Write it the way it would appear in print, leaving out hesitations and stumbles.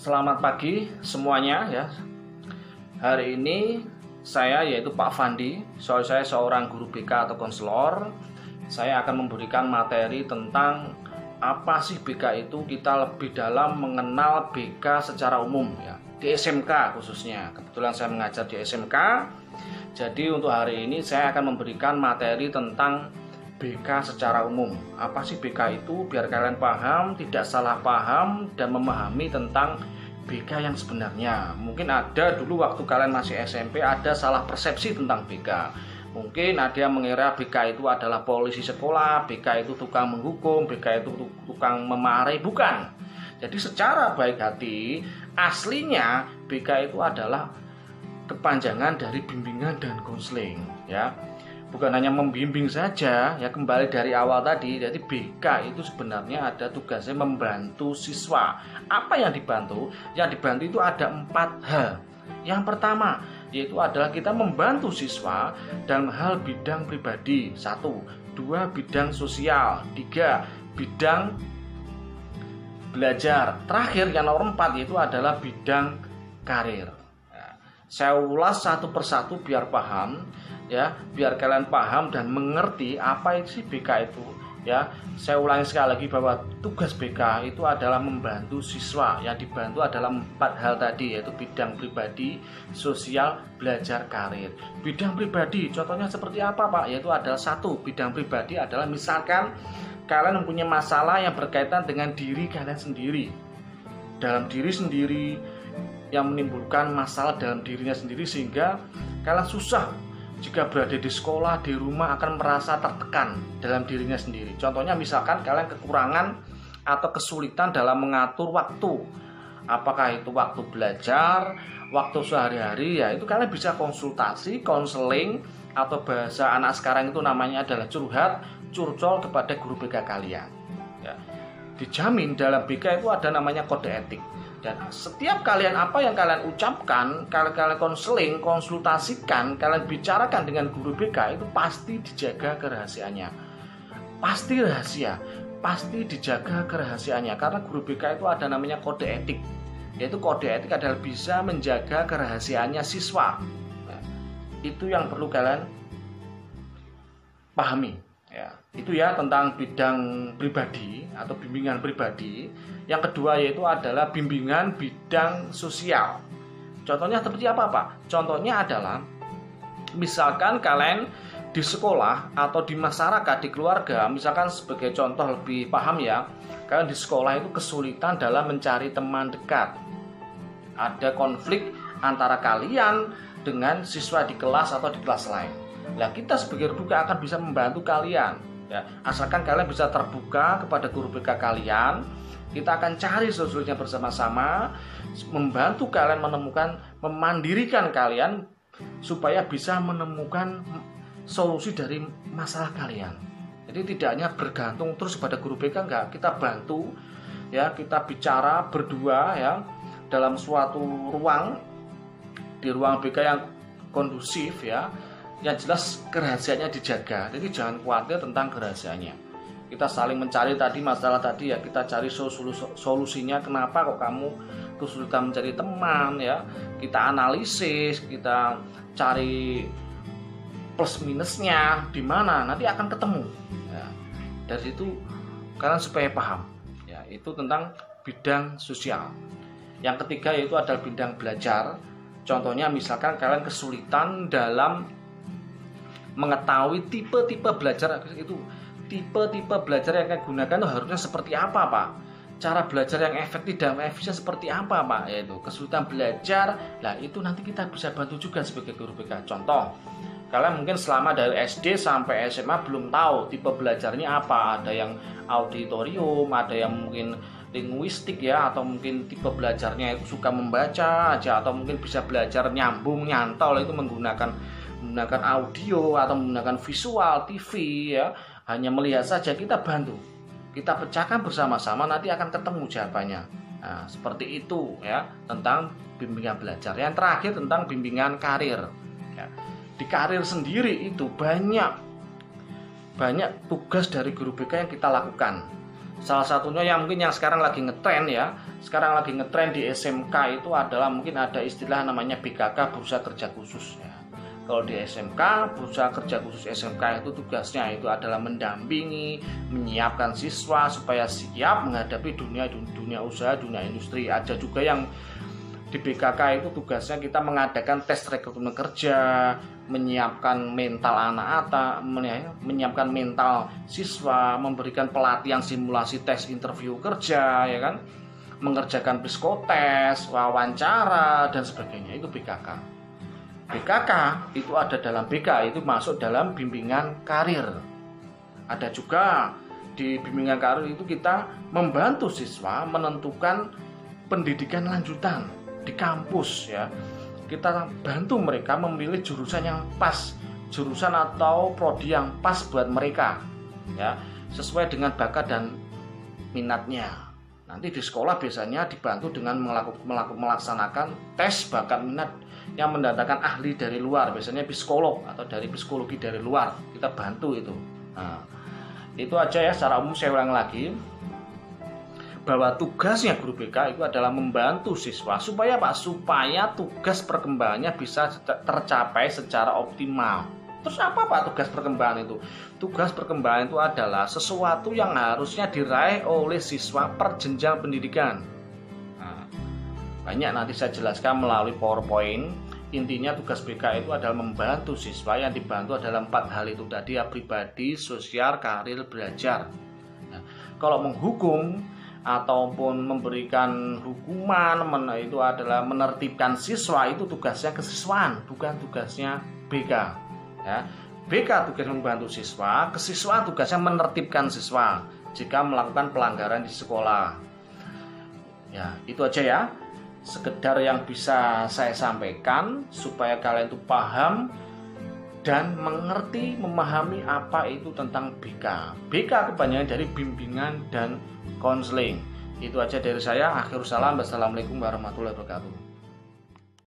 Selamat pagi semuanya ya. Hari ini saya yaitu Pak Fandi, saya seorang guru BK atau konselor. Saya akan memberikan materi tentang apa sih BK itu, kita lebih dalam mengenal BK secara umum ya. Di SMK khususnya. Kebetulan saya mengajar di SMK. Jadi untuk hari ini saya akan memberikan materi tentang BK secara umum. Apa sih BK itu? Biar kalian paham, tidak salah paham, dan memahami tentang BK yang sebenarnya. Mungkin ada dulu waktu kalian masih SMP ada salah persepsi tentang BK. Mungkin ada yang mengira BK itu adalah polisi sekolah, BK itu tukang menghukum, BK itu tukang memarahi. Bukan. Jadi secara baik hati, aslinya BK itu adalah kepanjangan dari bimbingan dan konseling ya. Bukan hanya membimbing saja ya, kembali dari awal tadi. Jadi BK itu sebenarnya ada tugasnya membantu siswa. Apa yang dibantu? Yang dibantu itu ada 4 hal. Yang pertama yaitu adalah kita membantu siswa dalam hal bidang pribadi. 1, 2 bidang sosial, 3 bidang belajar. Terakhir yang nomor 4 yaitu adalah bidang karir. Saya ulas satu persatu biar paham ya, biar kalian paham dan mengerti apa itu sih BK itu ya. Saya ulangi sekali lagi bahwa tugas BK itu adalah membantu siswa. Yang dibantu adalah 4 hal tadi, yaitu bidang pribadi, sosial, belajar, karir. Bidang pribadi contohnya seperti apa Pak? Yaitu adalah 1, bidang pribadi adalah misalkan kalian mempunyai masalah yang berkaitan dengan diri kalian sendiri, dalam diri sendiri, yang menimbulkan masalah dalam dirinya sendiri sehingga kalian susah jika berada di sekolah, di rumah akan merasa tertekan dalam dirinya sendiri. Contohnya misalkan kalian kekurangan atau kesulitan dalam mengatur waktu. Apakah itu waktu belajar, waktu sehari-hari ya, itu kalian bisa konsultasi, konseling, atau bahasa anak sekarang itu namanya adalah curhat, curcol kepada guru BK kalian ya. Dijamin dalam BK itu ada namanya kode etik. Dan setiap kalian apa yang kalian ucapkan, kalian konseling, konsultasikan, kalian bicarakan dengan guru BK itu pasti dijaga kerahasiaannya. Pasti rahasia, pasti dijaga kerahasiaannya. Karena guru BK itu ada namanya kode etik. Yaitu kode etik adalah bisa menjaga kerahasiaannya siswa. Nah, itu yang perlu kalian pahami ya. Itu ya tentang bidang pribadi atau bimbingan pribadi. Yang kedua yaitu adalah bimbingan bidang sosial. Contohnya seperti apa Pak? Contohnya adalah misalkan kalian di sekolah atau di masyarakat, di keluarga, misalkan sebagai contoh lebih paham ya, kalian di sekolah itu kesulitan dalam mencari teman dekat. Ada konflik antara kalian dengan siswa di kelas atau di kelas lain. Nah, kita sebagai guru BK akan bisa membantu kalian ya, asalkan kalian bisa terbuka kepada guru BK kalian. Kita akan cari solusinya bersama-sama, membantu kalian menemukan, memandirikan kalian supaya bisa menemukan solusi dari masalah kalian. Jadi tidak hanya bergantung terus kepada guru BK, enggak, kita bantu ya, kita bicara berdua ya dalam suatu ruang, di ruang BK yang kondusif ya. Yang jelas kerahasiaannya dijaga. Jadi jangan khawatir tentang kerahasiaannya. Kita saling mencari tadi masalah tadi ya, kita cari solusinya, kenapa kok kamu kesulitan mencari teman ya. Kita analisis, kita cari plus minusnya di mana, nanti akan ketemu ya. Dari situ kalian supaya paham ya. Itu tentang bidang sosial. Yang ketiga yaitu adalah bidang belajar. Contohnya misalkan kalian kesulitan dalam mengetahui tipe-tipe belajar itu, tipe-tipe belajar yang kalian gunakan itu harusnya seperti apa Pak? Cara belajar yang efektif dan efisien seperti apa Pak? Yaitu kesulitan belajar. Nah itu nanti kita bisa bantu juga sebagai guru BK. Contoh, kalian mungkin selama dari SD sampai SMA belum tahu tipe belajarnya apa. Ada yang auditorium, ada yang mungkin linguistik ya, atau mungkin tipe belajarnya itu suka membaca aja, atau mungkin bisa belajar nyambung, nyantol, itu menggunakan audio atau menggunakan visual TV ya, hanya melihat saja. Kita bantu, kita pecahkan bersama-sama, nanti akan ketemu jawabannya. Nah, seperti itu ya tentang bimbingan belajar. Yang terakhir tentang bimbingan karir ya. Di karir sendiri itu banyak tugas dari guru BK yang kita lakukan. Salah satunya yang mungkin yang sekarang lagi ngetren ya, sekarang lagi ngetren di SMK itu adalah mungkin ada istilah namanya BKK, Bursa Kerja Khusus ya. Kalau di SMK, Bursa Kerja Khusus SMK itu tugasnya itu adalah mendampingi, menyiapkan siswa supaya siap menghadapi dunia usaha, dunia industri. Ada juga yang di BKK itu tugasnya kita mengadakan tes rekrutmen kerja, menyiapkan mental anak-anak, menyiapkan mental siswa, memberikan pelatihan simulasi tes interview kerja, ya kan, mengerjakan psikotes, wawancara dan sebagainya. Itu BKK. BKK itu ada dalam BK, itu masuk dalam bimbingan karir. Ada juga di bimbingan karir itu kita membantu siswa menentukan pendidikan lanjutan di kampus ya. Kita bantu mereka memilih jurusan yang pas, jurusan atau prodi yang pas buat mereka ya, sesuai dengan bakat dan minatnya. Nanti di sekolah biasanya dibantu dengan melaksanakan tes bakat minat yang mendatangkan ahli dari luar, biasanya psikolog atau dari psikologi dari luar, kita bantu itu. Nah, itu aja ya secara umum. Saya ulang lagi bahwa tugasnya guru BK itu adalah membantu siswa supaya tugas perkembangannya bisa tercapai secara optimal. Terus apa Pak tugas perkembangan itu? Tugas perkembangan itu adalah sesuatu yang harusnya diraih oleh siswa per jenjang pendidikan. Nah, banyak nanti saya jelaskan melalui PowerPoint. Intinya tugas BK itu adalah membantu siswa, yang dibantu adalah 4 hal itu tadi ya: pribadi, sosial, karir, belajar. Nah, kalau menghukum ataupun memberikan hukuman itu adalah menertibkan siswa, itu tugasnya kesiswaan, bukan tugasnya BK ya. BK tugasnya membantu siswa, kesiswaan tugasnya menertibkan siswa jika melakukan pelanggaran di sekolah ya. Itu aja ya, sekedar yang bisa saya sampaikan supaya kalian itu paham dan mengerti, memahami apa itu tentang BK. BK kebanyakan dari bimbingan dan konseling. Itu aja dari saya. Akhirul salam. Wassalamualaikum warahmatullahi wabarakatuh.